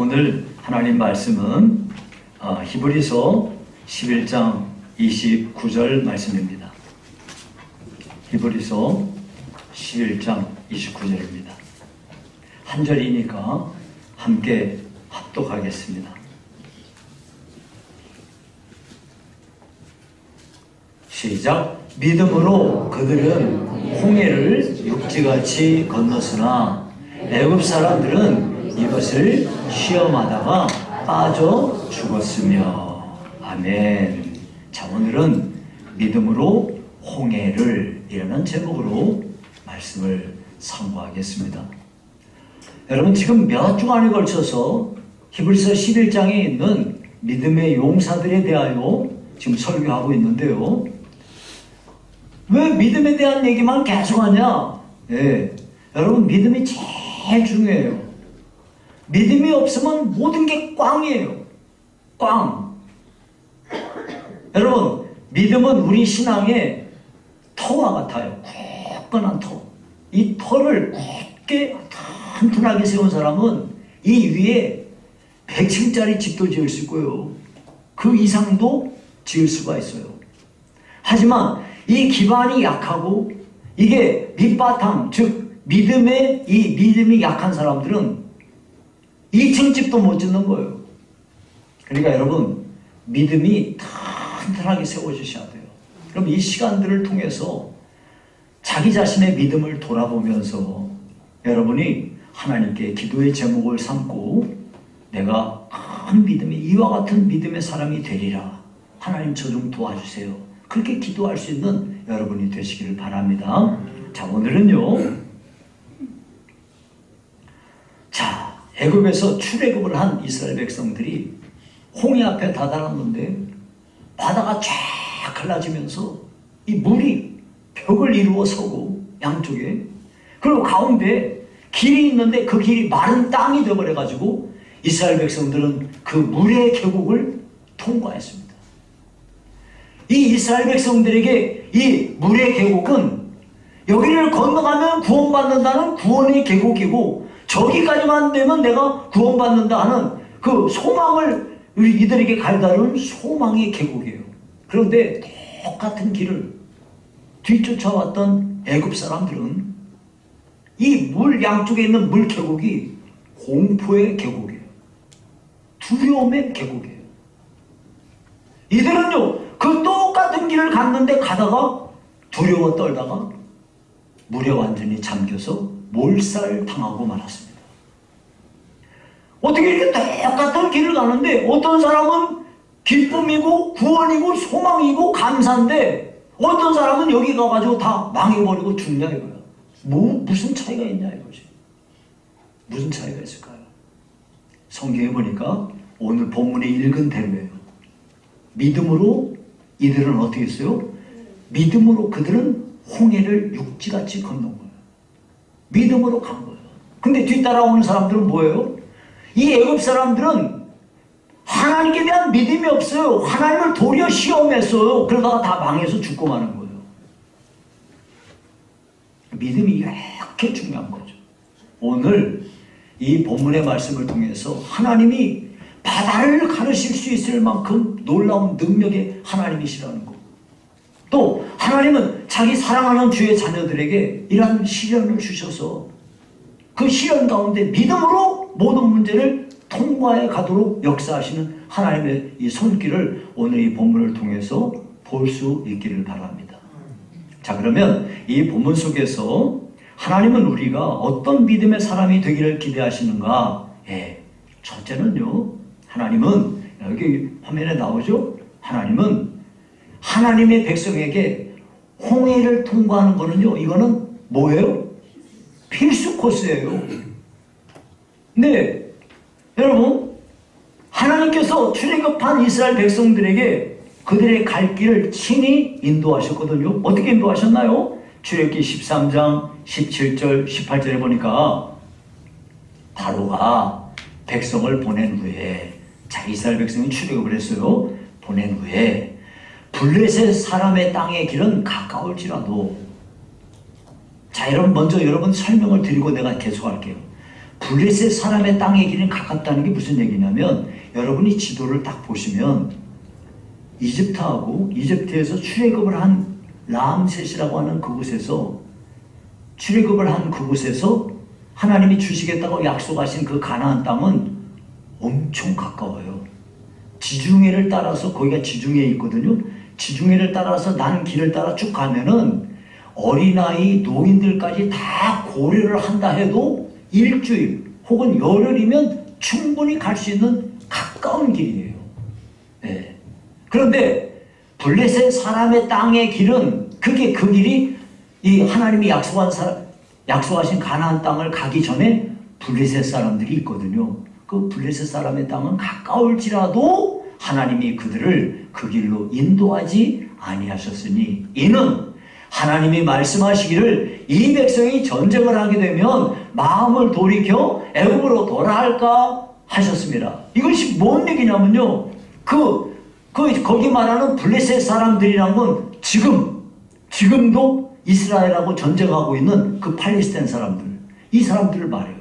오늘 하나님 말씀은 히브리서 11장 29절 말씀입니다. 히브리서 11장 29절입니다. 한 절이니까 함께 합독하겠습니다. 시작. 믿음으로 그들은 홍해를 육지같이 건넜으나 애굽 사람들은 이것을 시험하다가 빠져 죽었으며. 아멘. 자, 오늘은 믿음으로 홍해를 이라는 제목으로 말씀을 상고하겠습니다. 여러분, 지금 몇 주간에 걸쳐서 히브리서 11장에 있는 믿음의 용사들에 대하여 지금 설교하고 있는데요. 왜 믿음에 대한 얘기만 계속하냐? 예, 여러분, 믿음이 제일 중요해요. 믿음이 없으면 모든 게 꽝이에요. 꽝. 여러분, 믿음은 우리 신앙의 터와 같아요. 굳건한 터. 이 터를 굳게 튼튼하게 세운 사람은 이 위에 100층짜리 집도 지을 수 있고요. 그 이상도 지을 수가 있어요. 하지만 이 기반이 약하고 이게 밑바탕, 즉 믿음이 약한 사람들은 2층 집도 못 짓는 거예요. 그러니까 여러분, 믿음이 튼튼하게 세워지셔야 돼요. 그럼 이 시간들을 통해서 자기 자신의 믿음을 돌아보면서 여러분이 하나님께 기도의 제목을 삼고 내가 큰 믿음의 이와 같은 믿음의 사람이 되리라. 하나님 저 좀 도와주세요. 그렇게 기도할 수 있는 여러분이 되시기를 바랍니다. 자, 오늘은요. 자, 애굽에서 출애굽을 한 이스라엘 백성들이 홍해 앞에 다다랐는데 바다가 쫙 갈라지면서 이 물이 벽을 이루어 서고 양쪽에, 그리고 가운데 길이 있는데 그 길이 마른 땅이 되어버려가지고 이스라엘 백성들은 그 물의 계곡을 통과했습니다. 이 이스라엘 백성들에게 이 물의 계곡은 여기를 건너가면 구원받는다는 구원의 계곡이고 저기까지만 되면 내가 구원받는다 하는 그 소망을 이들에게 가르다는 소망의 계곡이에요. 그런데 똑같은 길을 뒤쫓아왔던 애굽 사람들은 이 물 양쪽에 있는 물 계곡이 공포의 계곡이에요. 두려움의 계곡이에요. 이들은요, 그 똑같은 길을 갔는데 가다가 두려워 떨다가 물에 완전히 잠겨서 몰살당하고 말았습니다. 어떻게 이렇게 똑같은 길을 가는데 어떤 사람은 기쁨이고 구원이고 소망이고 감사인데 어떤 사람은 여기 가가지고 다 망해버리고 죽냐 이거야. 무슨 차이가 있냐 이거지. 무슨 차이가 있을까요? 성경에 보니까 오늘 본문에 읽은 대로예요. 믿음으로 이들은 어떻게 했어요? 믿음으로 그들은 홍해를 육지같이 건넌 거예요. 믿음으로 간 거예요. 근데 뒤따라오는 사람들은 뭐예요? 이 애굽 사람들은 하나님께 대한 믿음이 없어요. 하나님을 도리어 시험했어요. 그러다가 다 망해서 죽고 마는 거예요. 믿음이 이렇게 중요한 거죠. 오늘 이 본문의 말씀을 통해서 하나님이 바다를 가르칠 수 있을 만큼 놀라운 능력의 하나님이시라는 것. 또 하나님은 자기 사랑하는 주의 자녀들에게 이러한 시련을 주셔서 그 시련 가운데 믿음으로 모든 문제를 통과해 가도록 역사하시는 하나님의 이 손길을 오늘 이 본문을 통해서 볼 수 있기를 바랍니다. 자, 그러면 이 본문 속에서 하나님은 우리가 어떤 믿음의 사람이 되기를 기대하시는가? 예, 첫째는요, 하나님은 여기 화면에 나오죠? 하나님은 하나님의 백성에게 홍해를 통과하는 거는요, 이거는 뭐예요? 필수 코스예요. 네, 여러분, 하나님께서 출애굽한 이스라엘 백성들에게 그들의 갈 길을 친히 인도하셨거든요. 어떻게 인도하셨나요? 출애굽기 13장 17절 18절에 보니까 바로가 백성을 보낸 후에, 자, 이스라엘 백성이 출애굽을 했어요. 보낸 후에 블레셋 사람의 땅의 길은 가까울지라도, 자, 여러분, 먼저 여러분 설명을 드리고 내가 계속할게요. 블레셋 사람의 땅의 길은 가깝다는 게 무슨 얘기냐면, 여러분이 지도를 딱 보시면 이집트에서 출애굽을 한 람셋이라고 하는 그곳에서 하나님이 주시겠다고 약속하신 그 가나안 땅은 엄청 가까워요. 지중해를 따라서, 거기가 지중해에 있거든요. 지중해를 따라서 난 길을 따라 쭉 가면은 어린아이, 노인들까지 다 고려를 한다 해도 일주일 혹은 열흘이면 충분히 갈 수 있는 가까운 길이에요. 네. 그런데 블레셋 사람의 땅의 길은, 그 길이 이 하나님이 약속하신 가나안 땅을 가기 전에 블레셋 사람들이 있거든요. 그 블레셋 사람의 땅은 가까울지라도 하나님이 그들을 그 길로 인도하지 아니하셨으니, 이는 하나님이 말씀하시기를 이 백성이 전쟁을 하게 되면 마음을 돌이켜 애굽으로 돌아갈까 하셨습니다. 이것이 뭔 얘기냐면요, 거기 말하는 블레셋 사람들이란 건 지금도 이스라엘하고 전쟁하고 있는 그 팔레스타인 사람들, 이 사람들을 말해요.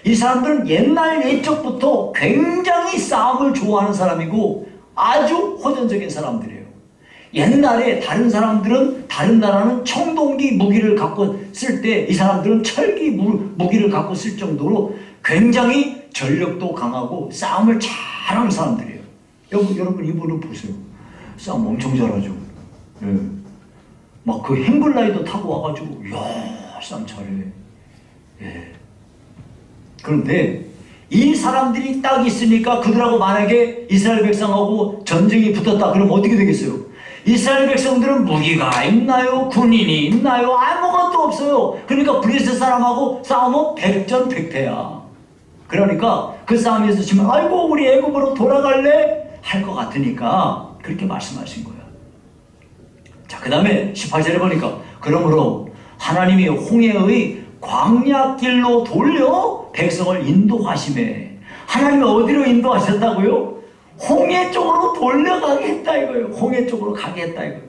이 사람들은 옛적부터 굉장히 싸움을 좋아하는 사람이고 아주 호전적인 사람들이에요. 옛날에 다른 나라는 청동기 무기를 갖고 쓸 때 이 사람들은 철기 무기를 갖고 쓸 정도로 굉장히 전력도 강하고 싸움을 잘하는 사람들이에요. 여러분 이분을 보세요. 싸움 엄청 잘하죠. 예. 막 그 행글라이더 타고 와가지고 이야, 싸움 잘해. 예. 그런데 이 사람들이 딱 있으니까 그들하고 만약에 이스라엘 백성하고 전쟁이 붙었다 그러면 어떻게 되겠어요? 이스라엘 백성들은 무기가 있나요? 군인이 있나요? 아무것도 없어요. 그러니까 블레셋 사람하고 싸우면 백전백패야. 그러니까 그 싸움에서 지면 아이고 우리 애굽으로 돌아갈래? 할 것 같으니까 그렇게 말씀하신 거야. 자, 그 다음에 18절에 보니까 그러므로 하나님이 홍해의 광야길로 돌려 백성을 인도하시매. 하나님이 어디로 인도하셨다고요? 홍해 쪽으로 돌려가게 했다 이거예요. 홍해 쪽으로 가게 했다 이거예요.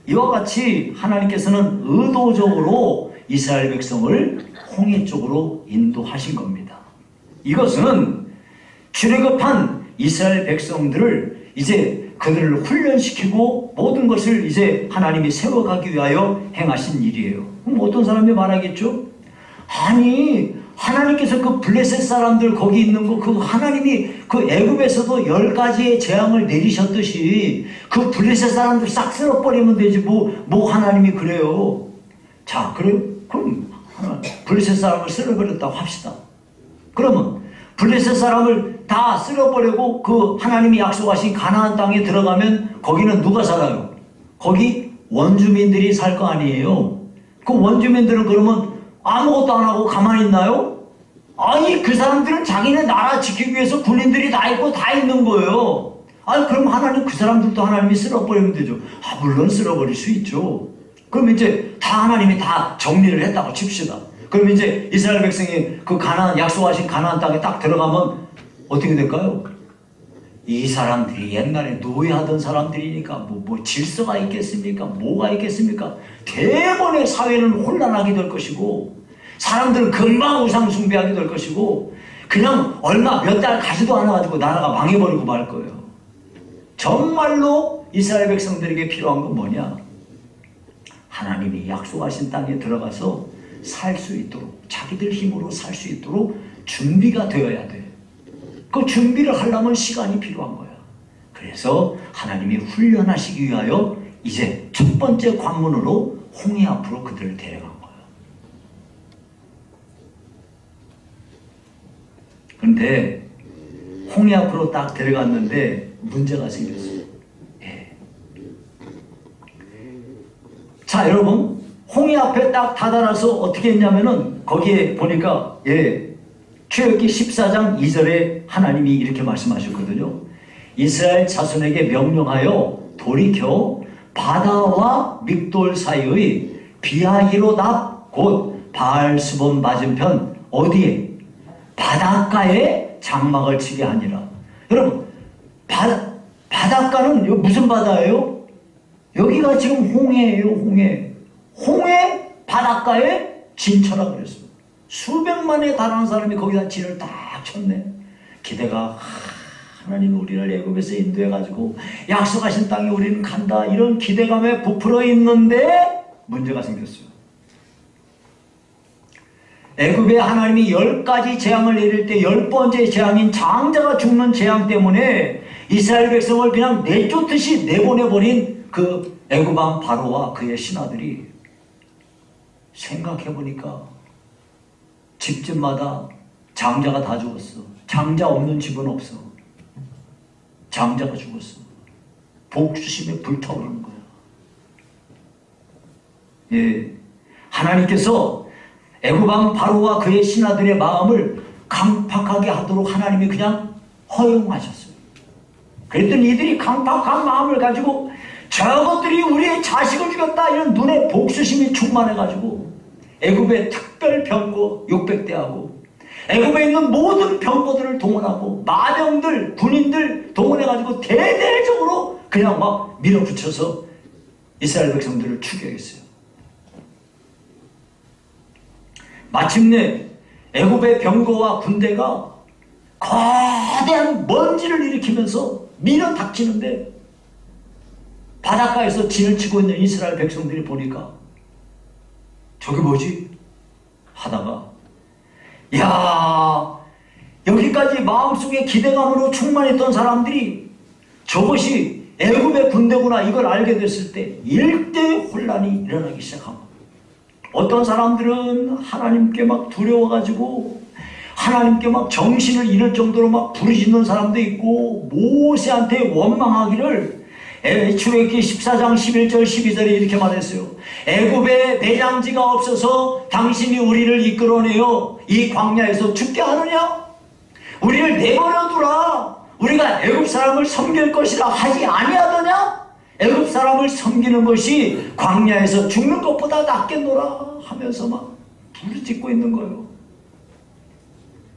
이와 같이 하나님께서는 의도적으로 이스라엘 백성을 홍해 쪽으로 인도하신 겁니다. 이것은 출애굽한 이스라엘 백성들을 이제 그들을 훈련시키고 모든 것을 이제 하나님이 세워가기 위하여 행하신 일이에요. 그럼 어떤 사람이 말하겠죠? 아니, 하나님께서 그 블레셋 사람들 거기 있는 거, 그 하나님이 그 애굽에서도 10가지의 재앙을 내리셨듯이 그 블레셋 사람들 싹 쓸어버리면 되지 뭐 하나님이 그래요. 자, 그럼 블레셋 사람을 쓸어버렸다고 합시다. 그러면 블레셋 사람을 다 쓸어버리고 그 하나님이 약속하신 가나안 땅에 들어가면 거기는 누가 살아요? 거기 원주민들이 살 거 아니에요. 그 원주민들은 그러면 아무것도 안 하고 가만히 있나요? 아니, 그 사람들은 자기네 나라 지키기 위해서 군인들이 다 있고 다 있는 거예요. 아니, 그럼 그 사람들도 하나님이 쓸어버리면 되죠. 아, 물론 쓸어버릴 수 있죠. 그럼 이제 다 하나님이 다 정리를 했다고 칩시다. 그럼 이제 이스라엘 백성이 그 약속하신 가나안 땅에 딱 들어가면 어떻게 될까요? 이 사람들이 옛날에 노예하던 사람들이니까 뭐 질서가 있겠습니까? 뭐가 있겠습니까? 대번에 사회는 혼란하게 될 것이고 사람들은 금방 우상 숭배하게 될 것이고 그냥 몇 달 가지도 않아가지고 나라가 망해버리고 말 거예요. 정말로 이스라엘 백성들에게 필요한 건 뭐냐? 하나님이 약속하신 땅에 들어가서 살 수 있도록, 자기들 힘으로 살 수 있도록 준비가 되어야 돼. 그 준비를 하려면 시간이 필요한 거야. 그래서 하나님이 훈련하시기 위하여 이제 첫 번째 관문으로 홍해 앞으로 그들을 데려간 거야. 그런데 홍해 앞으로 딱 데려갔는데 문제가 생겼어요. 예. 자, 여러분, 홍해 앞에 딱 다다라서 어떻게 했냐면은 거기에 보니까 출애굽기 14장 2절에 하나님이 이렇게 말씀하셨거든요. 이스라엘 자손에게 명령하여 돌이켜 바다와 믹돌 사이의 비하히로답 곧 바알스본 맞은편 어디에? 바닷가에 장막을 치게 하니라. 여러분, 바닷가는 무슨 바다예요? 여기가 지금 홍해예요. 홍해 바닷가에 진쳐라 그랬어요. 수백만에 달하는 사람이 거기다 진을 딱 쳤네. 기대가 하나님 우리를 애굽에서 인도해가지고 약속하신 땅에 우리는 간다, 이런 기대감에 부풀어 있는데 문제가 생겼어요. 애굽에 하나님이 10가지 재앙을 내릴 때 10번째 재앙인 장자가 죽는 재앙 때문에 이스라엘 백성을 그냥 내쫓듯이 내보내버린 그 애굽 왕 바로와 그의 신하들이, 생각해보니까 집집마다 장자가 다 죽었어. 장자 없는 집은 없어. 장자가 죽었어. 복수심에 불타오르는 거야. 예, 하나님께서 애굽왕 바로와 그의 신하들의 마음을 강팍하게 하도록 하나님이 그냥 허용하셨어요. 그랬더니 이들이 강팍한 마음을 가지고 저것들이 우리의 자식을 죽였다, 이런 눈에 복수심이 충만해가지고 애굽의 특별 병거 600대하고 애굽에 있는 모든 병거들을 동원하고 마병들, 군인들 동원해가지고 대대적으로 그냥 막 밀어붙여서 이스라엘 백성들을 추격했어요. 마침내 애굽의 병거와 군대가 거대한 먼지를 일으키면서 밀어 닥치는데, 바닷가에서 진을 치고 있는 이스라엘 백성들이 보니까 저게 뭐지? 하다가, 야, 여기까지 마음속에 기대감으로 충만했던 사람들이 저것이 애굽의 군대구나, 이걸 알게 됐을 때 일대 혼란이 일어나기 시작합니다. 어떤 사람들은 하나님께 막 두려워가지고 하나님께 막 정신을 잃을 정도로 막 부르짖는 사람도 있고, 모세한테 원망하기를 출애굽기 14장 11절 12절에 이렇게 말했어요. 애굽에 내장지가 없어서 당신이 우리를 이끌어내어 이 광야에서 죽게 하느냐? 우리를 내버려 두라. 우리가 애굽 사람을 섬길 것이라 하지 아니하더냐? 애굽 사람을 섬기는 것이 광야에서 죽는 것보다 낫겠노라 하면서 막 부르짖고 있는 거예요.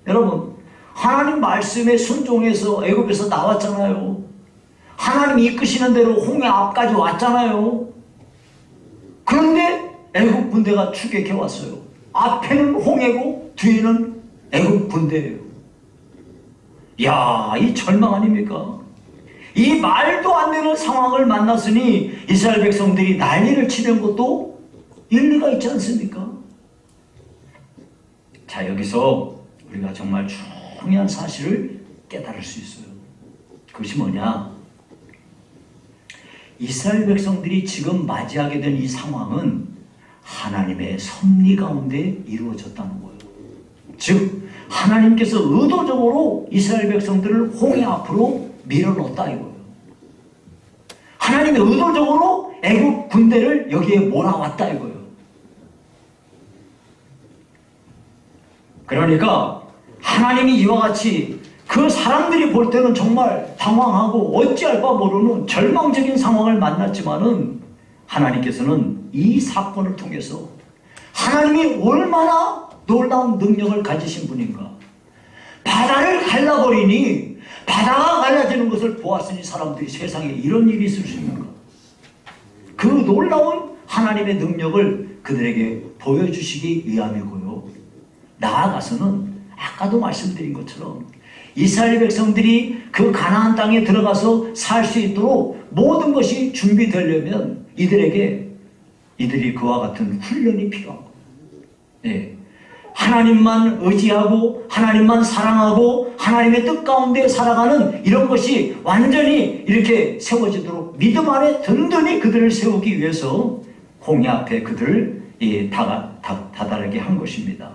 여러분, 하나님 말씀에 순종해서 애굽에서 나왔잖아요. 하나님이 이끄시는 대로 홍해 앞까지 왔잖아요. 그런데 애굽 군대가 추격해 왔어요. 앞에는 홍해고 뒤에는 애굽 군대예요. 야, 이 절망 아닙니까? 이 말도 안 되는 상황을 만났으니 이스라엘 백성들이 난리를 치는 것도 일리가 있지 않습니까? 자, 여기서 우리가 정말 중요한 사실을 깨달을 수 있어요. 그것이 뭐냐? 이스라엘 백성들이 지금 맞이하게 된 이 상황은 하나님의 섭리 가운데 이루어졌다는 거예요. 즉 하나님께서 의도적으로 이스라엘 백성들을 홍해 앞으로 밀어넣었다 이거예요. 하나님이 의도적으로 애굽 군대를 여기에 몰아왔다 이거예요. 그러니까 하나님이 이와 같이 그 사람들이 볼 때는 정말 당황하고 어찌할 바 모르는 절망적인 상황을 만났지만은, 하나님께서는 이 사건을 통해서 하나님이 얼마나 놀라운 능력을 가지신 분인가. 바다를 갈라버리니 바다가 갈라지는 것을 보았으니 사람들이 세상에 이런 일이 있을 수 있는가. 그 놀라운 하나님의 능력을 그들에게 보여주시기 위함이고요. 나아가서는 아까도 말씀드린 것처럼 이스라엘 백성들이 그 가나안 땅에 들어가서 살 수 있도록 모든 것이 준비되려면 이들이 그와 같은 훈련이 필요한 거예요. 네. 하나님만 의지하고 하나님만 사랑하고 하나님의 뜻 가운데 살아가는 이런 것이 완전히 이렇게 세워지도록 믿음 안에 든든히 그들을 세우기 위해서 홍해 앞에 그들을 다다르게 한 것입니다.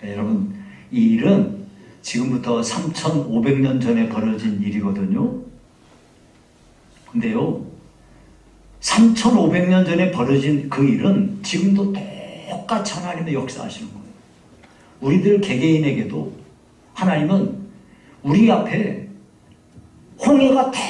네, 여러분, 이 일은 지금부터 3,500년 전에 벌어진 일이거든요. 근데요, 3,500년 전에 벌어진 그 일은 지금도 똑같이 하나님의 역사하시는 거예요. 우리들 개개인에게도 하나님은 우리 앞에 홍해가 탁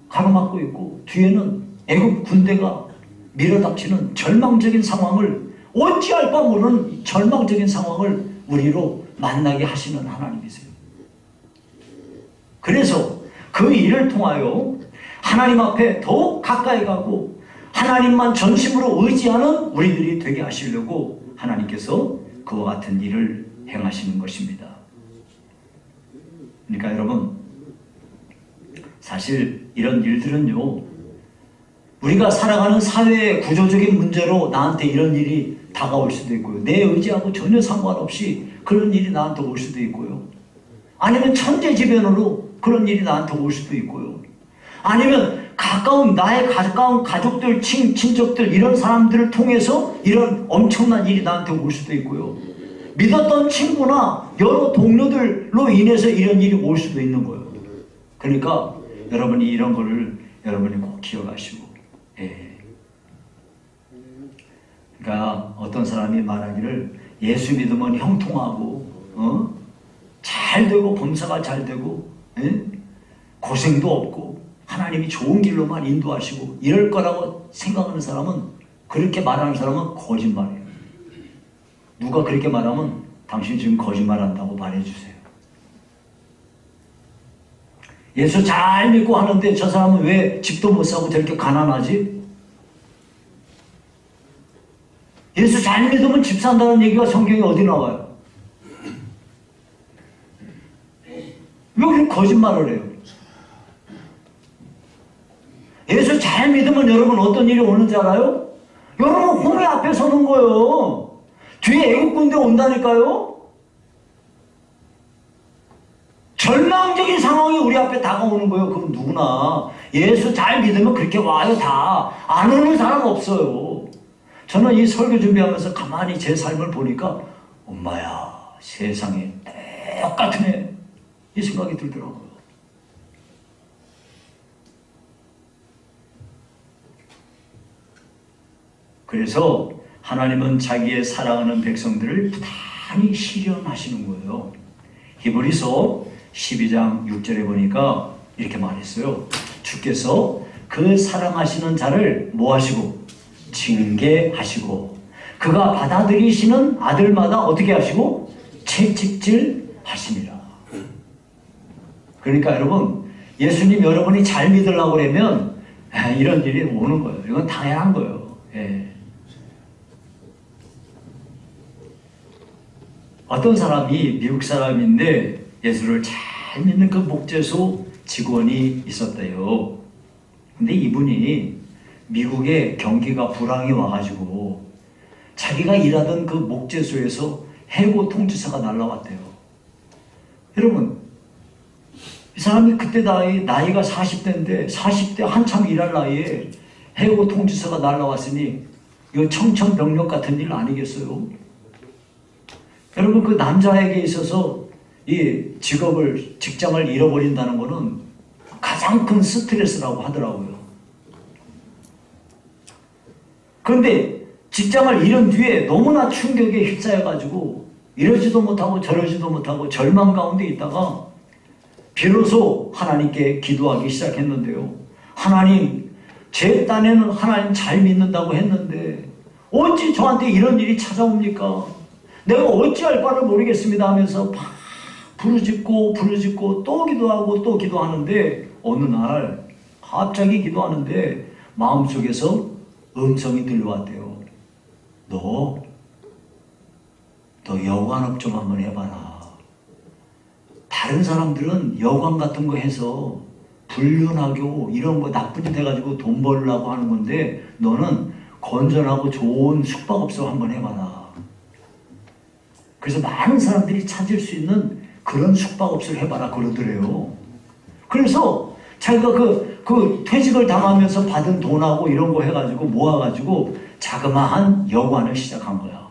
가로막고 있고 뒤에는 애굽 군대가 밀어닥치는 절망적인 상황을, 어찌할 바 모르는 절망적인 상황을 우리로 만나게 하시는 하나님이세요. 그래서 그 일을 통하여 하나님 앞에 더욱 가까이 가고 하나님만 전심으로 의지하는 우리들이 되게 하시려고 하나님께서 그와 같은 일을 행하시는 것입니다. 그러니까 여러분, 사실 이런 일들은요, 우리가 살아가는 사회의 구조적인 문제로 나한테 이런 일이 다가올 수도 있고요. 내 의지하고 전혀 상관없이 그런 일이 나한테 올 수도 있고요. 아니면 천재지변으로 그런 일이 나한테 올 수도 있고요. 아니면 나의 가까운 가족들, 친척들, 이런 사람들을 통해서 이런 엄청난 일이 나한테 올 수도 있고요. 믿었던 친구나 여러 동료들로 인해서 이런 일이 올 수도 있는 거예요. 그러니까 여러분이 이런 거를 여러분이 꼭 기억하시고, 그러니까 어떤 사람이 말하기를 예수 믿으면 형통하고, 잘 되고 범사가 잘 되고, 고생도 없고 하나님이 좋은 길로만 인도하시고 이럴 거라고 생각하는 사람은, 그렇게 말하는 사람은 거짓말이에요. 누가 그렇게 말하면 당신 지금 거짓말한다고 말해주세요. 예수 잘 믿고 하는데 저 사람은 왜 집도 못 사고 저렇게 가난하지? 예수 잘 믿으면 집 산다는 얘기가 성경에 어디 나와요? 왜 그렇게 거짓말을 해요? 예수 잘 믿으면 여러분 어떤 일이 오는지 알아요? 여러분 홍해 앞에 서는 거예요. 뒤에 애국군대 온다니까요. 절망적인 상황이 우리 앞에 다가오는 거예요. 그건 누구나 예수 잘 믿으면 그렇게 와요. 다 안 오는 사람 없어요. 저는 이 설교 준비하면서 가만히 제 삶을 보니까 엄마야, 세상에 똑같으네, 이 생각이 들더라고요. 그래서 하나님은 자기의 사랑하는 백성들을 부단히 시련하시는 거예요. 히브리서 12장 6절에 보니까 이렇게 말했어요. 주께서 그 사랑하시는 자를 뭐 하시고? 징계하시고, 그가 받아들이시는 아들마다 어떻게 하시고? 채찍질 하시니라. 그러니까 여러분, 예수님 여러분이 잘 믿으려고 그러면 이런 일이 오는 거예요. 이건 당연한 거예요. 어떤 사람이 미국 사람인데 예수를 잘 믿는 그 목재소 직원이 있었대요. 근데 이분이 미국에 경기가 불황이 와가지고 자기가 일하던 그 목재소에서 해고 통지서가 날라왔대요. 여러분, 이 사람이 그때 나이가 40대인데 40대 한참 일할 나이에 해고 통지서가 날라왔으니 이거 청천벽력 같은 일 아니겠어요? 여러분, 그 남자에게 있어서 이 직장을 잃어버린다는 것은 가장 큰 스트레스라고 하더라고요. 그런데 직장을 잃은 뒤에 너무나 충격에 휩싸여가지고 이러지도 못하고 저러지도 못하고 절망 가운데 있다가 비로소 하나님께 기도하기 시작했는데요. 하나님, 제 딴에는 하나님 잘 믿는다고 했는데 어찌 저한테 이런 일이 찾아옵니까? 내가 어찌할 바를 모르겠습니다 하면서 부르짖고 또 기도하고 또 기도하는데 어느 날 갑자기 기도하는데 마음속에서 음성이 들려왔대요. 너 여관업 좀 한번 해봐라. 다른 사람들은 여관 같은 거 해서 불륜하고 이런 거 나쁜 짓 해가지고 돈 벌려고 하는 건데 너는 건전하고 좋은 숙박업소 한번 해봐라. 그래서 많은 사람들이 찾을 수 있는 그런 숙박업소를 해봐라 그러더래요. 그래서 자기가 그 퇴직을 당하면서 받은 돈하고 이런 거 해가지고 모아가지고 자그마한 여관을 시작한 거야.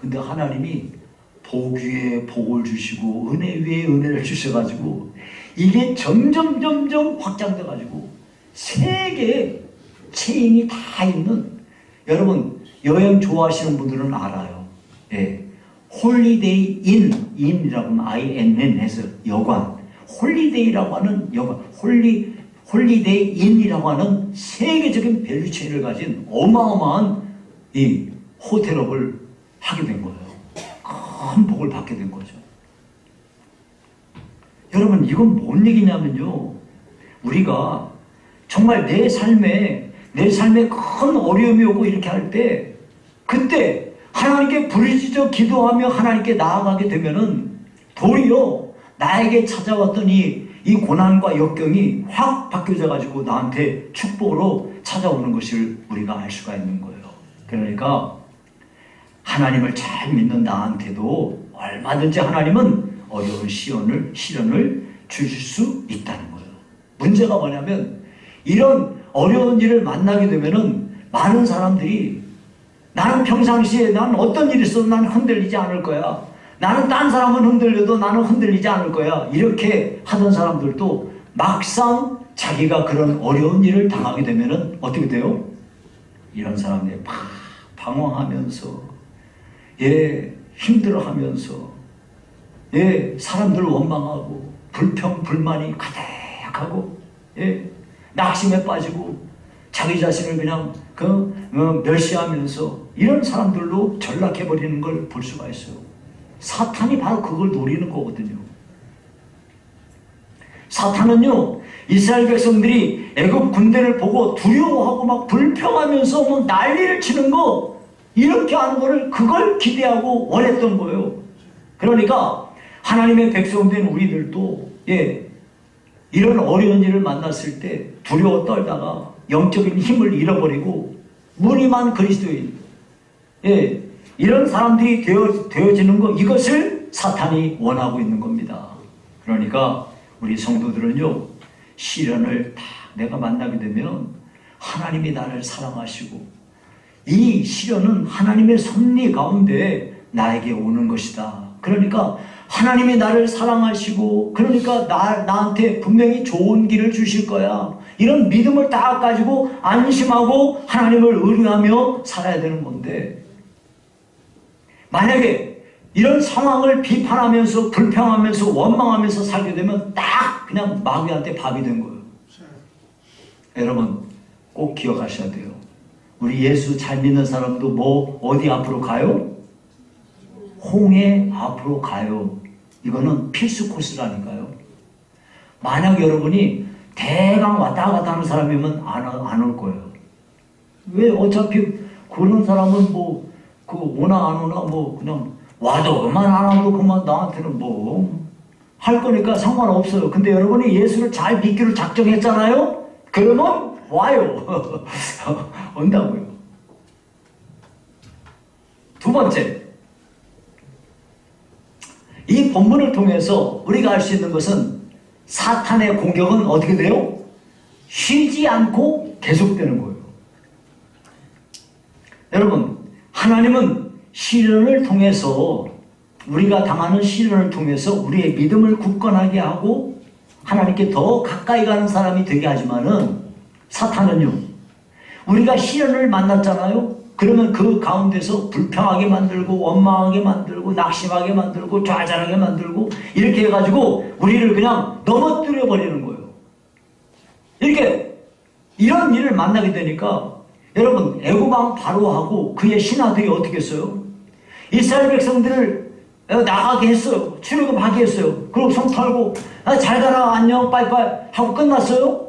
근데 하나님이 복 위에 복을 주시고 은혜 위에 은혜를 주셔가지고 이게 점점 확장돼가지고 세계에 체인이 다 있는, 여러분 여행 좋아하시는 분들은 알아요. 홀리데이 인이라고 하면 INN 해서 여관, 홀리데이라고 하는 여관, 홀리데이 인이라고 하는 세계적인 밸류 체인을 가진 어마어마한 이 호텔업을 하게 된 거예요. 큰 복을 받게 된 거죠. 여러분, 이건 뭔 얘기냐면요, 우리가 정말 내 삶에 큰 어려움이 오고 이렇게 할 때 그때 하나님께 부르짖어 기도하며 하나님께 나아가게 되면은 도리어 나에게 찾아왔던 이 고난과 역경이 확 바뀌어져 가지고 나한테 축복으로 찾아오는 것을 우리가 알 수가 있는 거예요. 그러니까 하나님을 잘 믿는 나한테도 얼마든지 하나님은 어려운 시련을 주실 수 있다는 거예요. 문제가 뭐냐면 이런 어려운 일을 만나게 되면은 많은 사람들이 나는 평상시에 난 어떤 일이 있어도 나는 흔들리지 않을 거야. 나는 딴 사람은 흔들려도 나는 흔들리지 않을 거야. 이렇게 하던 사람들도 막상 자기가 그런 어려운 일을 당하게 되면은 어떻게 돼요? 이런 사람들이 막 방황하면서 힘들어하면서 사람들 원망하고 불평 불만이 가득하고 낙심에 빠지고 자기 자신을 그냥 멸시하면서 이런 사람들로 전락해버리는 걸 볼 수가 있어요. 사탄이 바로 그걸 노리는 거거든요. 사탄은요, 이스라엘 백성들이 애굽 군대를 보고 두려워하고 막 불평하면서 막 난리를 치는 거, 이렇게 하는 거를 그걸 기대하고 원했던 거예요. 그러니까 하나님의 백성된 우리들도 이런 어려운 일을 만났을 때 두려워 떨다가 영적인 힘을 잃어버리고 무늬만 그리스도인 이런 사람들이 되어지는 것, 이것을 사탄이 원하고 있는 겁니다. 그러니까 우리 성도들은요, 시련을 딱 내가 만나게 되면 하나님이 나를 사랑하시고 이 시련은 하나님의 섭리 가운데 나에게 오는 것이다. 그러니까 하나님이 나를 사랑하시고 그러니까 나한테 분명히 좋은 길을 주실 거야. 이런 믿음을 딱 가지고 안심하고 하나님을 의뢰하며 살아야 되는 건데, 만약에 이런 상황을 비판하면서 불평하면서 원망하면서 살게 되면 딱 그냥 마귀한테 밥이 된 거예요. 여러분 꼭 기억하셔야 돼요. 우리 예수 잘 믿는 사람도 어디 앞으로 가요? 홍해 앞으로 가요. 이거는 필수 코스라니까요. 만약 여러분이 대강 왔다 갔다 하는 사람이면 안 올 거예요. 왜? 어차피 그런 사람은 오나 안 오나 그냥 와도 그만 안 와도 그만 나한테는 할 거니까 상관없어요. 근데 여러분이 예수를 잘 믿기로 작정했잖아요? 그러면 와요. 온다고요. 두 번째, 이 본문을 통해서 우리가 알 수 있는 것은 사탄의 공격은 어떻게 돼요? 쉬지 않고 계속되는 거예요. 여러분, 하나님은 시련을 통해서, 우리가 당하는 시련을 통해서 우리의 믿음을 굳건하게 하고 하나님께 더 가까이 가는 사람이 되게 하지만은, 사탄은요, 우리가 시련을 만났잖아요? 그러면 그 가운데서 불평하게 만들고 원망하게 만들고 낙심하게 만들고 좌절하게 만들고 이렇게 해가지고 우리를 그냥 넘어뜨려 버리는 거예요. 이런 일을 만나게 되니까 여러분, 애굽왕 바로하고 그의 신하들이 어떻게 했어요? 이스라엘 백성들을 나가게 했어요. 출애굽하게 했어요. 그리고 성 털고 잘 가라 안녕 빠이빠이 하고 끝났어요?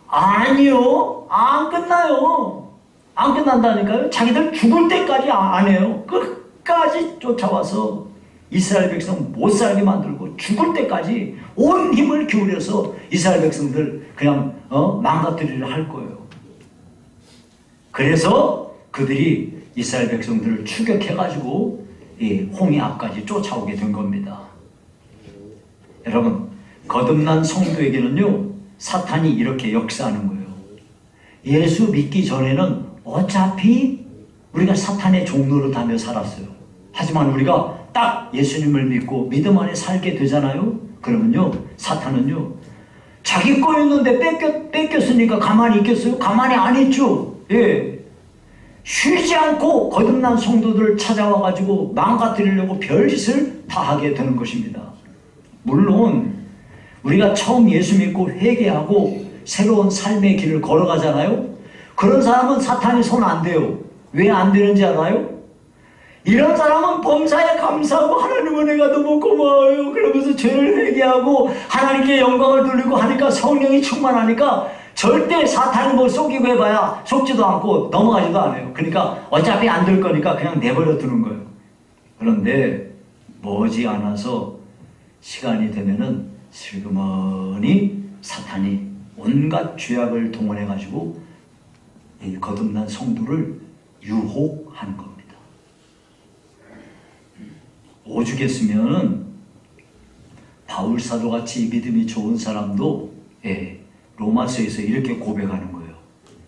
아니요, 안 끝나요. 안 끝난다니까요. 자기들 죽을 때까지 안 해요. 끝까지 쫓아와서 이스라엘 백성 못 살게 만들고 죽을 때까지 온 힘을 기울여서 이스라엘 백성들 그냥 망가뜨리려 할 거예요. 그래서 그들이 이스라엘 백성들을 추격해가지고 이 홍해 앞까지 쫓아오게 된 겁니다. 여러분, 거듭난 성도에게는요, 사탄이 이렇게 역사하는 거예요. 예수 믿기 전에는 어차피 우리가 사탄의 종로를 다며 살았어요. 하지만 우리가 딱 예수님을 믿고 믿음 안에 살게 되잖아요. 그러면요, 사탄은요, 자기 거였는데 뺏겼으니까 가만히 있겠어요? 가만히 안 있죠. 쉬지 않고 거듭난 성도들을 찾아와가지고 망가뜨리려고 별짓을 다 하게 되는 것입니다. 물론 우리가 처음 예수 믿고 회개하고 새로운 삶의 길을 걸어가잖아요. 그런 사람은 사탄이 손 안 대요. 왜 안 되는지 알아요? 이런 사람은 범사에 감사하고 하나님 은혜가 너무 고마워요 그러면서 죄를 회개하고 하나님께 영광을 돌리고 하니까 성령이 충만하니까 절대 사탄이 뭐 속이고 해봐야 속지도 않고 넘어가지도 않아요. 그러니까 어차피 안 될 거니까 그냥 내버려 두는 거예요. 그런데 머지않아서 시간이 되면은 슬그머니 사탄이 온갖 죄악을 동원해가지고 이 거듭난 성도를 유혹하는 겁니다. 오죽했으면은 바울 사도같이 믿음이 좋은 사람도 로마서에서 이렇게 고백하는 거예요.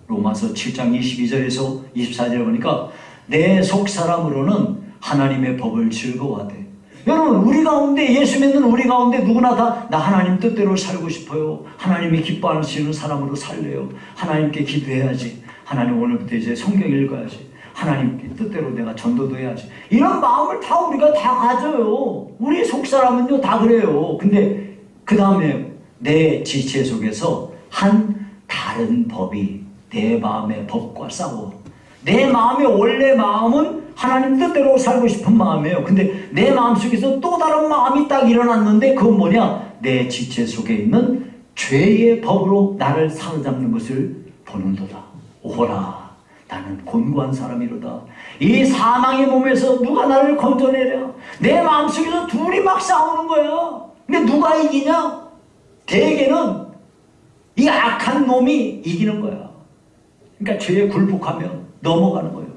로마서 7장 22절에서 24절에 보니까 내 속사람으로는 하나님의 법을 즐거워하되. 여러분, 우리 가운데, 예수 믿는 우리 가운데 누구나 다 나 하나님 뜻대로 살고 싶어요. 하나님이 기뻐하시는 사람으로 살래요. 하나님께 기도해야지. 하나님 오늘부터 이제 성경 읽어야지. 하나님 뜻대로 내가 전도도 해야지. 이런 마음을 다 우리가 다 가져요. 우리 속사람은요 다 그래요. 근데 그 다음에 내 지체 속에서 한 다른 법이 내 마음의 법과 싸워. 내 마음의 원래 마음은 하나님 뜻대로 살고 싶은 마음이에요. 근데 내 마음속에서 또 다른 마음이 딱 일어났는데 그건 뭐냐? 내 지체 속에 있는 죄의 법으로 나를 사로잡는 것을 보는도다. 오호라, 나는 곤고한 사람이로다. 이 사망의 몸에서 누가 나를 건져내랴. 내 마음속에서 둘이 막 싸우는 거야. 근데 누가 이기냐? 대개는 이 악한 놈이 이기는 거야. 그러니까 죄에 굴복하면 넘어가는 거예요.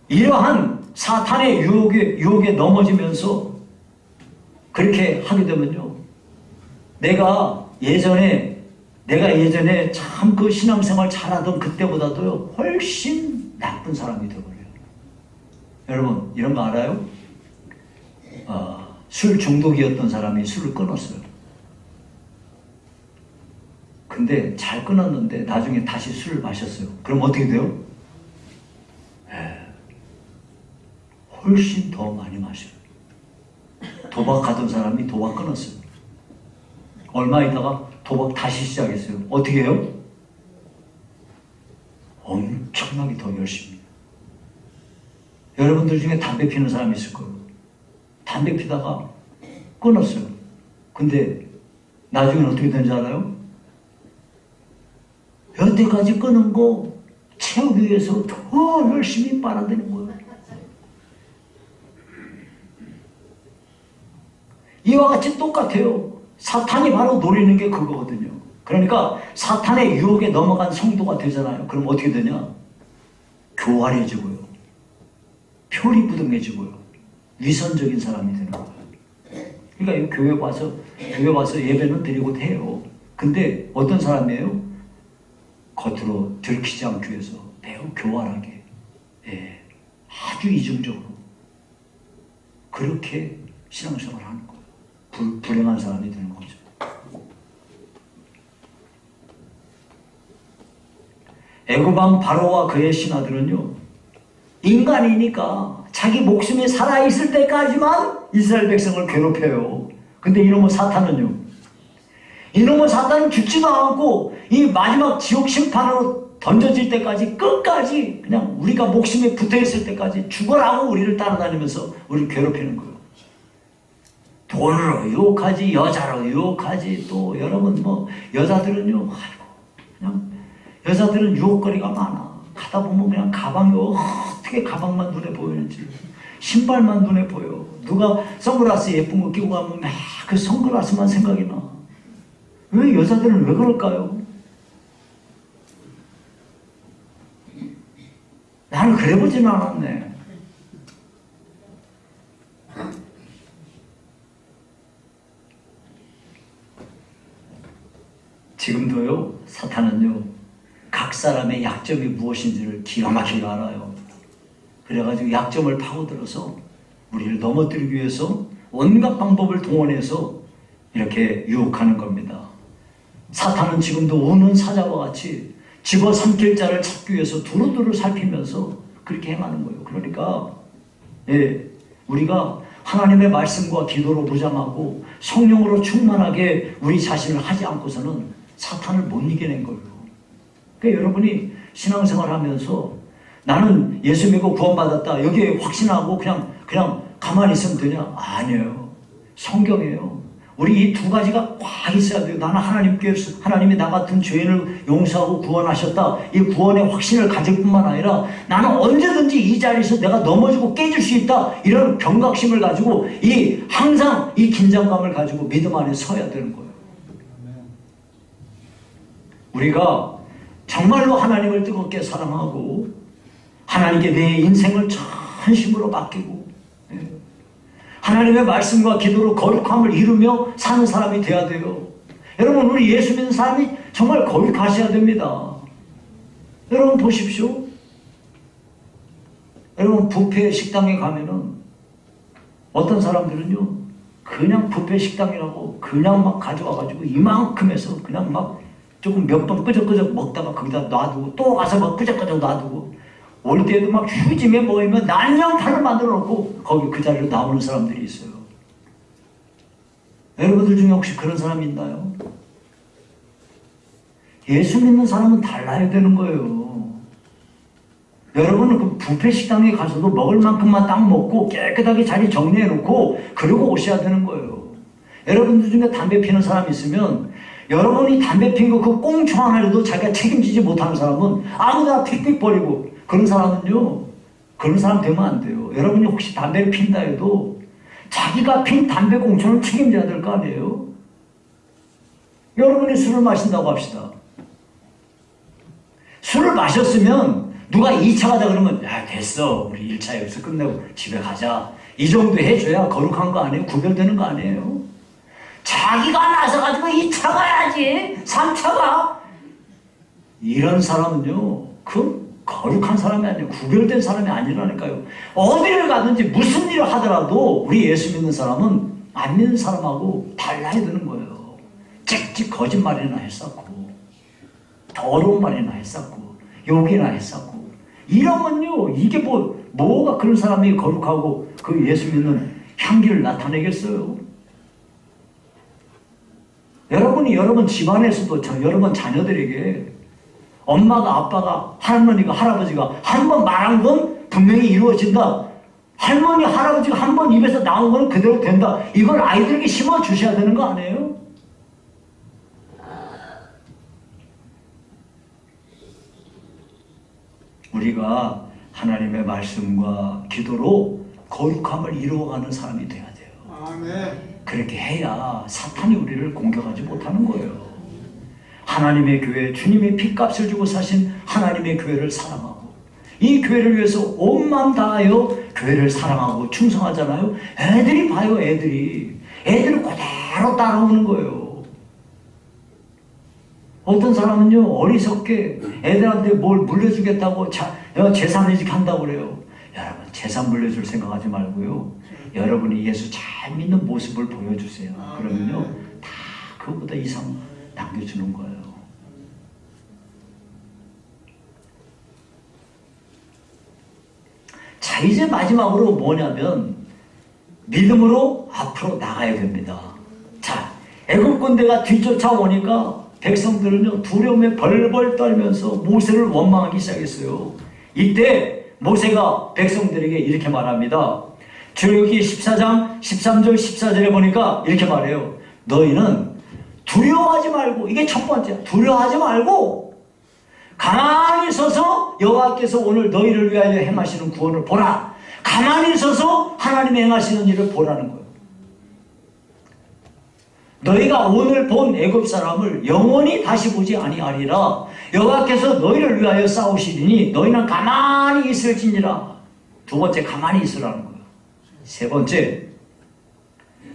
이러한 사탄의 유혹에 넘어지면서 그렇게 하게 되면요, 내가 예전에 참 그 신앙생활 잘하던 그때보다도요 훨씬 나쁜 사람이 되어버려요. 여러분 이런 거 알아요? 술 중독이었던 사람이 술을 끊었어요. 근데 잘 끊었는데 나중에 다시 술을 마셨어요. 그럼 어떻게 돼요? 훨씬 더 많이 마셔요. 도박하던 사람이 도박 끊었어요. 얼마 있다가 도박 다시 시작했어요. 어떻게 해요? 엄청나게 더 열심히 해요. 여러분들 중에 담배 피는 사람이 있을 거예요. 담배 피다가 끊었어요. 근데 나중에는 어떻게 되는지 알아요? 여태까지 끊은 거 채우기 위해서 더 열심히 빨아들이는 거예요. 이와 같이 똑같아요. 사탄이 바로 노리는 게 그거거든요. 그러니까 사탄의 유혹에 넘어간 성도가 되잖아요. 그럼 어떻게 되냐? 교활해지고요. 표리부동해지고요. 위선적인 사람이 되는 거예요. 그러니까 교회 와서 예배는 드리고 해요. 근데 어떤 사람이에요? 겉으로 들키지 않기 위해서 매우 교활하게, 아주 이중적으로 그렇게 신앙생활을 하는 거예요. 불행한 사람이 되는 거죠. 애굽왕 바로와 그의 신하들은요, 인간이니까 자기 목숨이 살아있을 때까지만 이스라엘 백성을 괴롭혀요. 근데 이놈의 사탄은요, 이놈의 사탄은 죽지도 않고 이 마지막 지옥 심판으로 던져질 때까지 끝까지 그냥 우리가 목숨에 붙어있을 때까지 죽어라고 우리를 따라다니면서 우리를 괴롭히는 거예요. 돈으로 유혹하지, 여자로 유혹하지. 또 여러분 뭐 여자들은요, 아이고 그냥 여자들은 유혹거리가 많아. 가다 보면 그냥 가방이 어떻게 가방만 눈에 보이는지, 신발만 눈에 보여. 누가 선글라스 예쁜 거 끼고 가면 막 그 선글라스만 생각이 나. 왜 여자들은 왜 그럴까요? 나는 그래 보지는 않았네. 지금도요, 사탄은요, 각 사람의 약점이 무엇인지를 기가 막히게 알아요. 그래가지고 약점을 파고들어서 우리를 넘어뜨리기 위해서 온갖 방법을 동원해서 이렇게 유혹하는 겁니다. 사탄은 지금도 우는 사자와 같이 집어삼킬 자를 찾기 위해서 두루두루 살피면서 그렇게 행하는 거예요. 그러니까 우리가 하나님의 말씀과 기도로 무장하고 성령으로 충만하게 우리 자신을 하지 않고서는 사탄을 못 이겨낸 거예요. 그러니까 여러분이 신앙생활 하면서 나는 예수 믿고 구원받았다, 여기에 확신하고 그냥 가만히 있으면 되냐? 아니에요. 성경이에요. 우리 이 두 가지가 꽉 있어야 돼요. 나는 하나님이 나 같은 죄인을 용서하고 구원하셨다. 이 구원의 확신을 가질 뿐만 아니라 나는 언제든지 이 자리에서 내가 넘어지고 깨질 수 있다. 이런 경각심을 가지고 항상 이 긴장감을 가지고 믿음 안에 서야 되는 거예요. 우리가 정말로 하나님을 뜨겁게 사랑하고 하나님께 내 인생을 전심으로 맡기고 하나님의 말씀과 기도로 거룩함을 이루며 사는 사람이 돼야 돼요. 여러분, 우리 예수 믿는 사람이 정말 거룩하셔야 됩니다. 여러분 보십시오. 여러분 뷔페 식당에 가면은 어떤 사람들은요 그냥 뷔페 식당이라고 그냥 막 가져와가지고 이만큼 해서 그냥 막 조금 몇 번 끄적끄적 먹다가 거기다 놔두고 또 가서 막 끄적끄적 놔두고 올 때도 막 휴지에 모이면 난장판을 만들어 놓고 거기 그 자리로 나오는 사람들이 있어요. 여러분들 중에 혹시 그런 사람이 있나요? 예수 믿는 사람은 달라야 되는 거예요. 여러분은 그 뷔페 식당에 가서도 먹을 만큼만 딱 먹고 깨끗하게 자리 정리해 놓고 그러고 오셔야 되는 거예요. 여러분들 중에 담배 피는 사람이 있으면 여러분이 담배 핀 거 그 꽁초 하나라도 자기가 책임지지 못하는 사람은 아무데나 픽픽 버리고 그런 사람은요 그런 사람 되면 안 돼요. 여러분이 혹시 담배를 핀다 해도 자기가 핀 담배 꽁초는 책임져야 될 거 아니에요. 여러분이 술을 마신다고 합시다. 술을 마셨으면 누가 2차 가자 그러면 야 됐어 우리 1차 여기서 끝내고 집에 가자 이 정도 해줘야 거룩한 거 아니에요? 구별되는 거 아니에요? 자기가 나서가지고 2차 가야지 3차 가 이런 사람은요 그 거룩한 사람이 아니에요. 구별된 사람이 아니라니까요. 어디를 가든지 무슨 일을 하더라도 우리 예수 믿는 사람은 안 믿는 사람하고 달라야 되는 거예요. 찍찍 거짓말이나 했었고 더러운 말이나 했었고 욕이나 했었고 이러면요 이게 뭐가 그런 사람이 거룩하고 그 예수 믿는 향기를 나타내겠어요? 여러분이 여러분 집안에서도 여러분 자녀들에게 엄마가 아빠가 할머니가 할아버지가 한 번 말한 건 분명히 이루어진다. 할머니 할아버지가 한 번 입에서 나온 건 그대로 된다. 이걸 아이들에게 심어주셔야 되는 거 아니에요? 우리가 하나님의 말씀과 기도로 거룩함을 이루어가는 사람이 돼야 돼요. 아멘. 그렇게 해야 사탄이 우리를 공격하지 못하는 거예요. 하나님의 교회, 주님의 피값을 주고 사신 하나님의 교회를 사랑하고 이 교회를 위해서 온 마음 다하여 교회를 사랑하고 충성하잖아요. 애들이 봐요. 애들이 그대로 따라오는 거예요. 어떤 사람은요 어리석게 애들한테 뭘 물려주겠다고 재산 이직한다고 그래요. 여러분 재산 물려줄 생각하지 말고요. 여러분이 예수 잘 믿는 모습을 보여주세요. 그러면요 다 그거보다 이상 남겨주는 거예요. 자 이제 마지막으로 뭐냐면 믿음으로 앞으로 나가야 됩니다. 자 애국 군대가 뒤쫓아오니까 백성들은요 두려움에 벌벌 떨면서 모세를 원망하기 시작했어요. 이때 모세가 백성들에게 이렇게 말합니다. 출애굽기 14장 13절 14절에 보니까 이렇게 말해요. 너희는 두려워하지 말고 이게 첫 번째 두려워하지 말고 가만히 서서 여호와께서 오늘 너희를 위하여 행하시는 구원을 보라. 가만히 서서 하나님이 행하시는 일을 보라는 거예요. 너희가 오늘 본 애굽 사람을 영원히 다시 보지 아니하리라. 여호와께서 너희를 위하여 싸우시리니 너희는 가만히 있을지니라. 두 번째 가만히 있으라는 거예요. 세 번째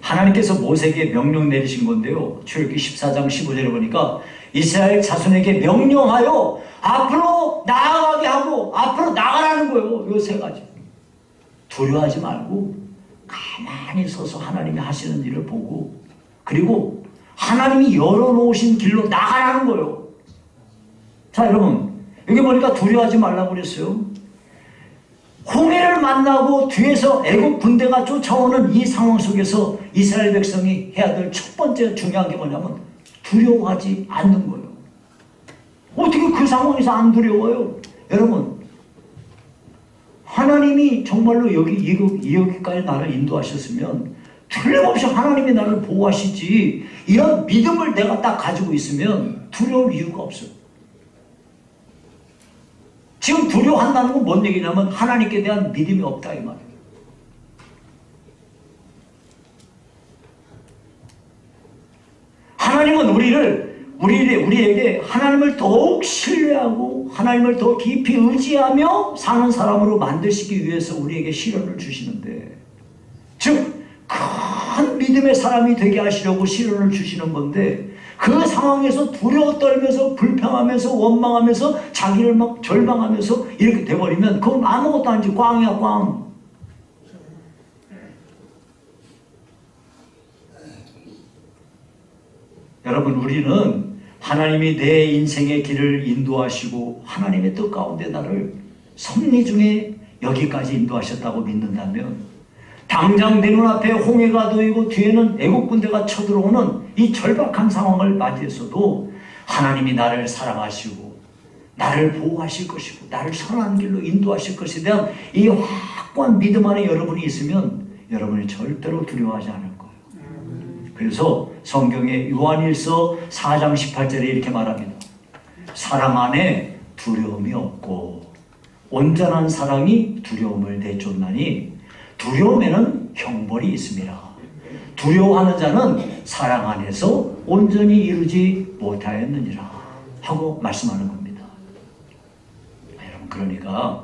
하나님께서 모세에게 명령 내리신 건데요. 출애굽기 14장 15절에 보니까 이스라엘 자손에게 명령하여 앞으로 나아가게 하고 앞으로 나가라는 거예요. 이 세 가지. 두려워하지 말고 가만히 서서 하나님이 하시는 일을 보고 그리고 하나님이 열어놓으신 길로 나가라는 거예요. 자 여러분 여기 보니까 두려워하지 말라고 그랬어요. 홍해를 만나고 뒤에서 애국 군대가 쫓아오는 이 상황 속에서 이스라엘 백성이 해야 될 첫 번째 중요한 게 뭐냐면 두려워하지 않는 거예요. 어떻게 그 상황에서 안 두려워요? 여러분 하나님이 정말로 여기까지 나를 인도하셨으면 틀림없이 하나님이 나를 보호하시지, 이런 믿음을 내가 딱 가지고 있으면 두려울 이유가 없어요. 지금 두려워한다는 건 뭔 얘기냐면 하나님께 대한 믿음이 없다 이 말이에요. 하나님은 우리에게 하나님을 더욱 신뢰하고 하나님을 더 깊이 의지하며 사는 사람으로 만드시기 위해서 우리에게 시련을 주시는데, 즉 큰 믿음의 사람이 되게 하시려고 시련을 주시는 건데, 그 상황에서 두려워 떨면서 불평하면서 원망하면서 자기를 막 절망하면서 이렇게 돼버리면 그건 아무것도 아니지. 꽝이야 꽝. 여러분, 우리는 하나님이 내 인생의 길을 인도하시고 하나님의 뜻 가운데 나를 섭리 중에 여기까지 인도하셨다고 믿는다면, 당장 내 눈앞에 홍해가 놓이고 뒤에는 애국 군대가 쳐들어오는 이 절박한 상황을 맞이해서도 하나님이 나를 사랑하시고 나를 보호하실 것이고 나를 선한 길로 인도하실 것에 대한 이 확고한 믿음 안에 여러분이 있으면 여러분이 절대로 두려워하지 않을 거예요. 그래서 성경에 요한일서 4장 18절에 이렇게 말합니다. 사랑 안에 두려움이 없고 온전한 사랑이 두려움을 내쫓나니 두려움에는 형벌이 있습니다. 두려워하는 자는 사랑 안에서 온전히 이루지 못하였느니라 하고 말씀하는 겁니다. 여러분, 그러니까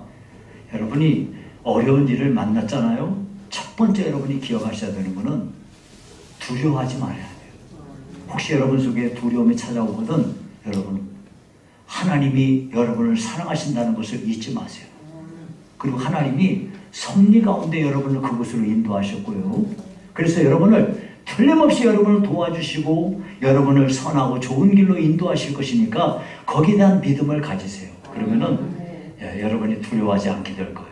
여러분이 어려운 일을 만났잖아요. 첫 번째 여러분이 기억하셔야 되는 것은 두려워하지 말아야 돼요. 혹시 여러분 속에 두려움이 찾아오거든 여러분, 하나님이 여러분을 사랑하신다는 것을 잊지 마세요. 그리고 하나님이 섭리 가운데 여러분을 그곳으로 인도하셨고요. 그래서 여러분을 틀림없이 여러분을 도와주시고 여러분을 선하고 좋은 길로 인도하실 것이니까 거기에 대한 믿음을 가지세요. 그러면은 여러분이 두려워하지 않게 될 거예요.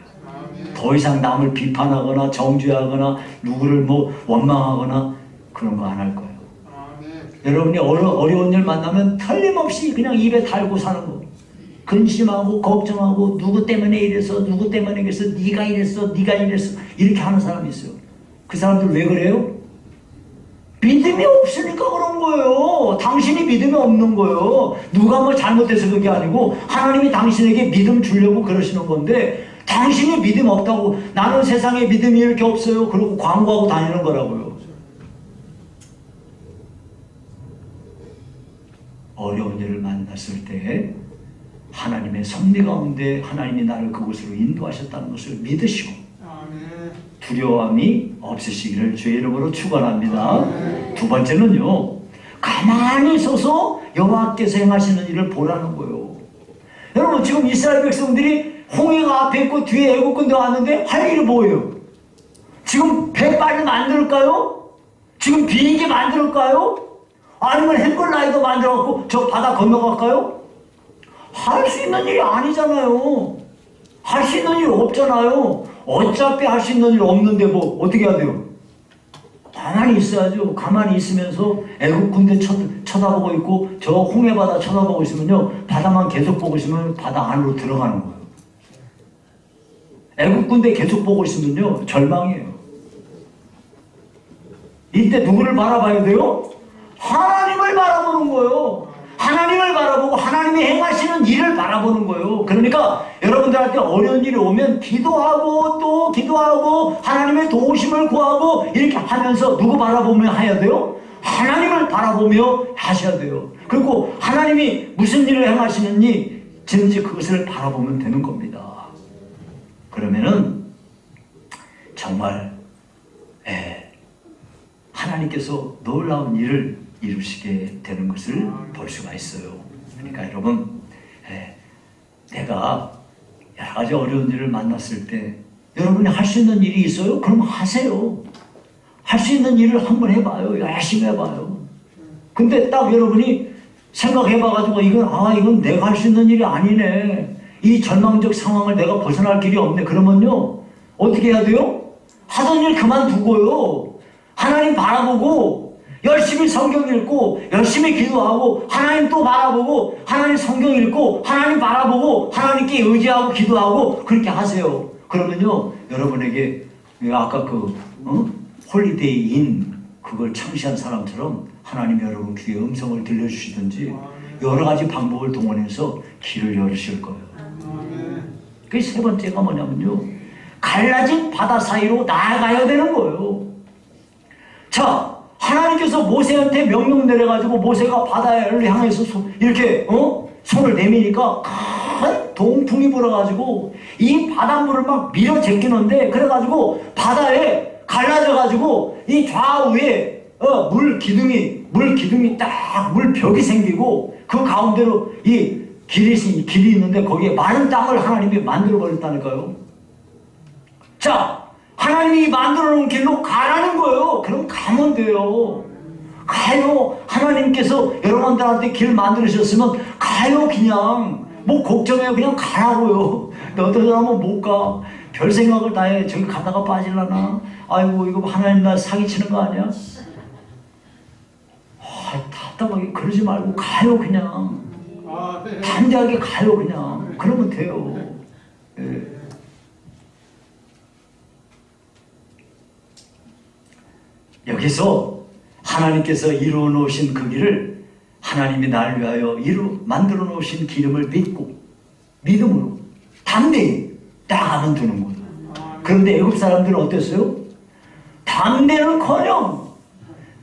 더 이상 남을 비판하거나 정죄하거나 누구를 원망하거나 그런 거 안 할 거예요. 여러분이 어려운 일 만나면 틀림없이 그냥 입에 달고 사는 거. 근심하고 걱정하고 누구 때문에 이래서 누구 때문에 이래서 네가 이랬어 이렇게 하는 사람이 있어요. 그 사람들 왜 그래요? 믿음이 없으니까 그런 거예요. 당신이 믿음이 없는 거예요. 누가 뭐 잘못해서 그게 아니고 하나님이 당신에게 믿음 주려고 그러시는 건데, 당신이 믿음 없다고 나는 세상에 믿음이 이렇게 없어요 그러고 광고하고 다니는 거라고요. 어려운 일을 만났을 때 하나님의 섭리 가운데 하나님이 나를 그곳으로 인도하셨다는 것을 믿으시고 두려움이 없으시기를 주의 이름으로 축원합니다. 두 번째는요, 가만히 서서 여호와께서 행하시는 일을 보라는 거예요. 여러분, 지금 이스라엘 백성들이 홍해가 앞에 있고 뒤에 애국 군대 왔는데 할 일이 뭐예요? 지금 배 빨리 만들까요? 지금 비행기 만들까요? 아니면 행글라이더 만들어갖고 저 바다 건너갈까요? 할 수 있는 일이 아니잖아요. 할 수 있는 일 없잖아요. 어차피 할 수 있는 일 없는데 어떻게 해야 돼요? 가만히 있어야죠. 가만히 있으면서 애국 군대 쳐다보고 있고 저 홍해바다 쳐다보고 있으면요, 바다만 계속 보고 있으면 바다 안으로 들어가는 거예요. 애국 군대 계속 보고 있으면요, 절망이에요. 이때 누구를 바라봐야 돼요? 하나님을 바라보는 거예요. 하나님을 바라보고 하나님이 행하시는 일을 바라보는 거예요. 그러니까 여러분들한테 어려운 일이 오면 기도하고 또 기도하고 하나님의 도우심을 구하고 이렇게 하면서 누구 바라보며 해야 돼요? 하나님을 바라보며 하셔야 돼요. 그리고 하나님이 무슨 일을 행하시는지 진지 그것을 바라보면 되는 겁니다. 그러면은 정말 하나님께서 놀라운 일을 이루시게 되는 것을 볼 수가 있어요. 그러니까 여러분, 내가 여러 가지 어려운 일을 만났을 때 여러분이 할 수 있는 일이 있어요? 그럼 하세요. 할 수 있는 일을 한번 해봐요. 열심히 해봐요. 근데 딱 여러분이 생각해봐가지고 이건 내가 할 수 있는 일이 아니네, 이 절망적 상황을 내가 벗어날 길이 없네, 그러면요 어떻게 해야 돼요? 하던 일 그만두고요, 하나님 바라보고 열심히 성경 읽고 열심히 기도하고 하나님 또 바라보고 하나님 성경 읽고 하나님 바라보고 하나님께 의지하고 기도하고 그렇게 하세요. 그러면요 여러분에게 아까 홀리데이인 그걸 창시한 사람처럼 하나님 여러분 귀에 음성을 들려주시든지 여러 가지 방법을 동원해서 길을 열으실 거예요. 그 세 번째가 뭐냐면요, 갈라진 바다 사이로 나아가야 되는 거예요. 자, 하나님께서 모세한테 명령 내려가지고 모세가 바다를 향해서 이렇게 손을 내미니까 큰 동풍이 불어가지고 이 바닷물을 막 밀어 제끼는데, 그래가지고 바다에 갈라져가지고 이 좌우에 물 기둥이 딱 물벽이 생기고 그 가운데로 이 길이 있는데 거기에 많은 땅을 하나님이 만들어 버렸다니까요. 자, 하나님이 만들어 놓은 길로 가라는 거예요. 그럼 가면 돼요. 가요. 하나님께서 여러분들한테 길 만들으셨으면 가요. 그냥 뭐 걱정해요. 그냥 가라고요. 어떤 사람은 못 가. 별 생각을 다 해. 저기 가다가 빠질라나? 아이고 이거 하나님 나 사기치는 거 아니야? 답답하게 그러지 말고 가요. 그냥 담대하게 가요. 그냥 그러면 돼요. 예. 여기서 하나님께서 이루어 놓으신 그 길을, 하나님이 나를 위하여 만들어 놓으신 기름을 믿고 믿음으로 담대히 나가면 되는 거예요. 그런데 애굽 사람들은 어땠어요? 담대는커녕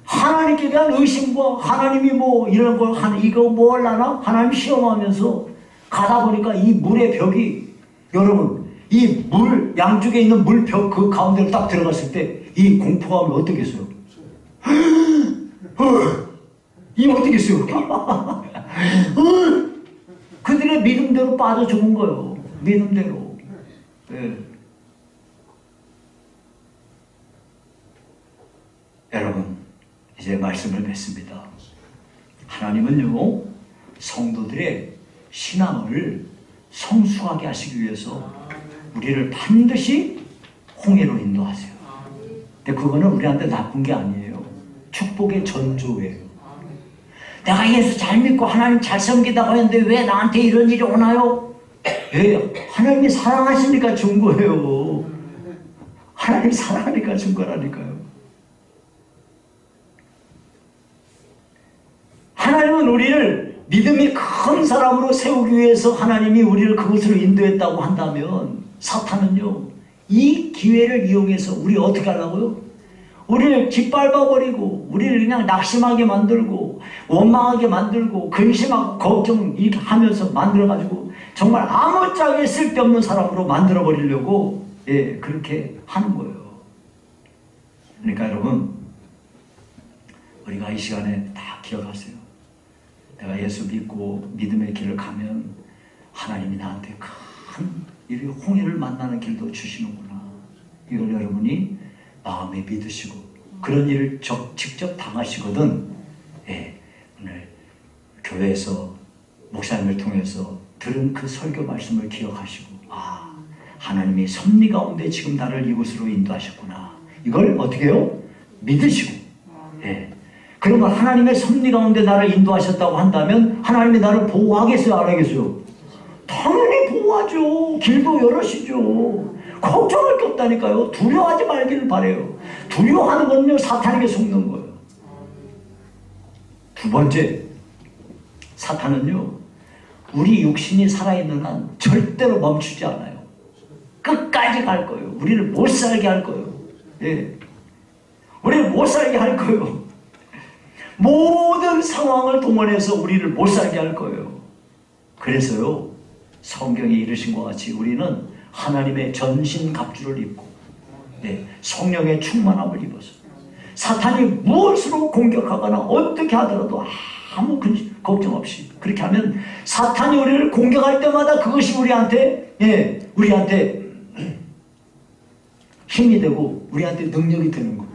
하나님께 대한 의심과 하나님이 뭐 이런 걸 이거 뭐 하려나? 하나님 시험하면서 가다 보니까 이 물의 벽이, 여러분 이 물 양쪽에 있는 물벽 그 가운데로 딱 들어갔을 때 이 공포감이 어떻겠어요? 이 어떻겠어요? 그들의 믿음대로 빠져 죽은 거예요. 믿음대로. 네. 여러분 이제 말씀을 맺습니다. 하나님은요, 성도들의 신앙을 성숙하게 하시기 위해서 우리를 반드시 홍해로 인도하세요. 근데 그거는 우리한테 나쁜 게 아니에요. 축복의 전조예요. 내가 예수 잘 믿고 하나님 잘 섬기다고 했는데 왜 나한테 이런 일이 오나요? 왜? 하나님이 사랑하시니까 준 거예요. 하나님 사랑하니까 준 거라니까요. 하나님은 우리를 믿음이 큰 사람으로 세우기 위해서 하나님이 우리를 그곳으로 인도했다고 한다면, 사탄은요 이 기회를 이용해서 우리 어떻게 하려고요? 우리를 짓밟아버리고 우리를 그냥 낙심하게 만들고 원망하게 만들고 근심하고 걱정 이렇게 하면서 만들어가지고 정말 아무짝에 쓸데없는 사람으로 만들어버리려고 그렇게 하는 거예요. 그러니까 여러분, 우리가 이 시간에 다 기억하세요. 내가 예수 믿고 믿음의 길을 가면 하나님이 나한테 큰 이 홍해를 만나는 길도 주시는구나. 이걸 여러분이 마음에 믿으시고 그런 일을 직접 당하시거든. 오늘 교회에서 목사님을 통해서 들은 그 설교 말씀을 기억하시고, 하나님이 섭리 가운데 지금 나를 이곳으로 인도하셨구나. 이걸 어떻게 해요? 믿으시고. 그러면 하나님의 섭리 가운데 나를 인도하셨다고 한다면 하나님이 나를 보호하겠어요? 안 하겠어요? 당연히 보호하죠. 길도 열으시죠. 걱정할 게 없다니까요. 두려워하지 말기를 바래요. 두려워하는 건요 사탄에게 속는 거예요. 두 번째, 사탄은요 우리 육신이 살아있는 한 절대로 멈추지 않아요. 끝까지 갈 거예요. 우리를 못 살게 할 거예요. 우리를 못 살게 할 거예요. 모든 상황을 동원해서 우리를 못 살게 할 거예요. 그래서요 성경에 이르신 것 같이 우리는 하나님의 전신갑주를 입고 성령의 충만함을 입어서 사탄이 무엇으로 공격하거나 어떻게 하더라도 아무 걱정 없이 그렇게 하면, 사탄이 우리를 공격할 때마다 그것이 우리한테 힘이 되고 우리한테 능력이 되는 거예요.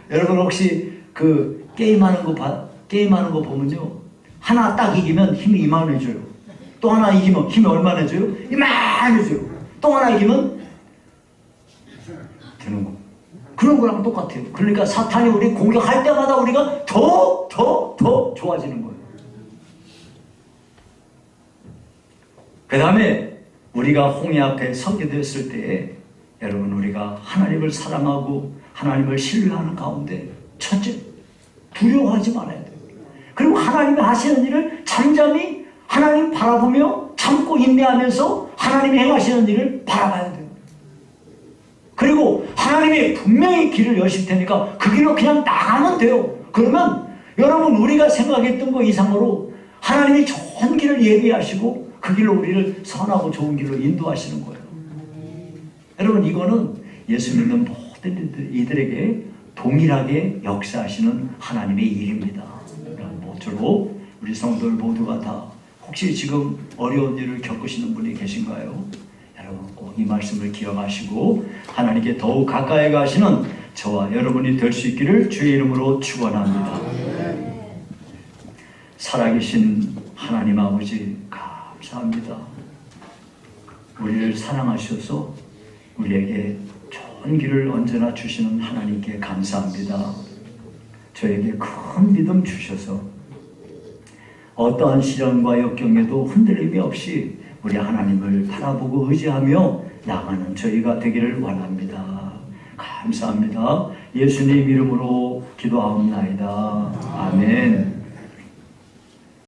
여러분 혹시 그 게임하는 거 보면요, 하나 딱 이기면 힘이 이만해져요. 또 하나 이기면 힘이 얼마나 해져요? 이만해져요. 또 하나 이기면 되는 거. 그런 거랑 똑같아요. 그러니까 사탄이 우리 공격할 때마다 우리가 더 좋아지는 거예요. 그 다음에 우리가 홍해 앞에 서게 됐을 때, 여러분 우리가 하나님을 사랑하고 하나님을 신뢰하는 가운데 첫째, 두려워하지 말아야 돼요. 그리고 하나님이 하시는 일을 잠잠히 하나님 바라보며 참고 인내하면서 하나님이 행하시는 일을 바라봐야 돼요. 그리고 하나님이 분명히 길을 여실 테니까 그 길로 그냥 나가면 돼요. 그러면 여러분, 우리가 생각했던 것 이상으로 하나님이 좋은 길을 예비하시고 그 길로 우리를 선하고 좋은 길로 인도하시는 거예요. 여러분, 이거는 예수 믿는 모든 이들에게 동일하게 역사하시는 하나님의 일입니다. 모쪼록 우리 성도들 모두가 다 혹시 지금 어려운 일을 겪으시는 분이 계신가요? 여러분, 꼭 이 말씀을 기억하시고 하나님께 더욱 가까이 가시는 저와 여러분이 될 수 있기를 주의 이름으로 축원합니다. 살아계신 하나님 아버지, 감사합니다. 우리를 사랑하셔서 우리에게 좋은 길을 언제나 주시는 하나님께 감사합니다. 저에게 큰 믿음 주셔서 어떠한 시련과 역경에도 흔들림이 없이 우리 하나님을 바라보고 의지하며 나가는 저희가 되기를 원합니다. 감사합니다. 예수님 이름으로 기도하옵나이다.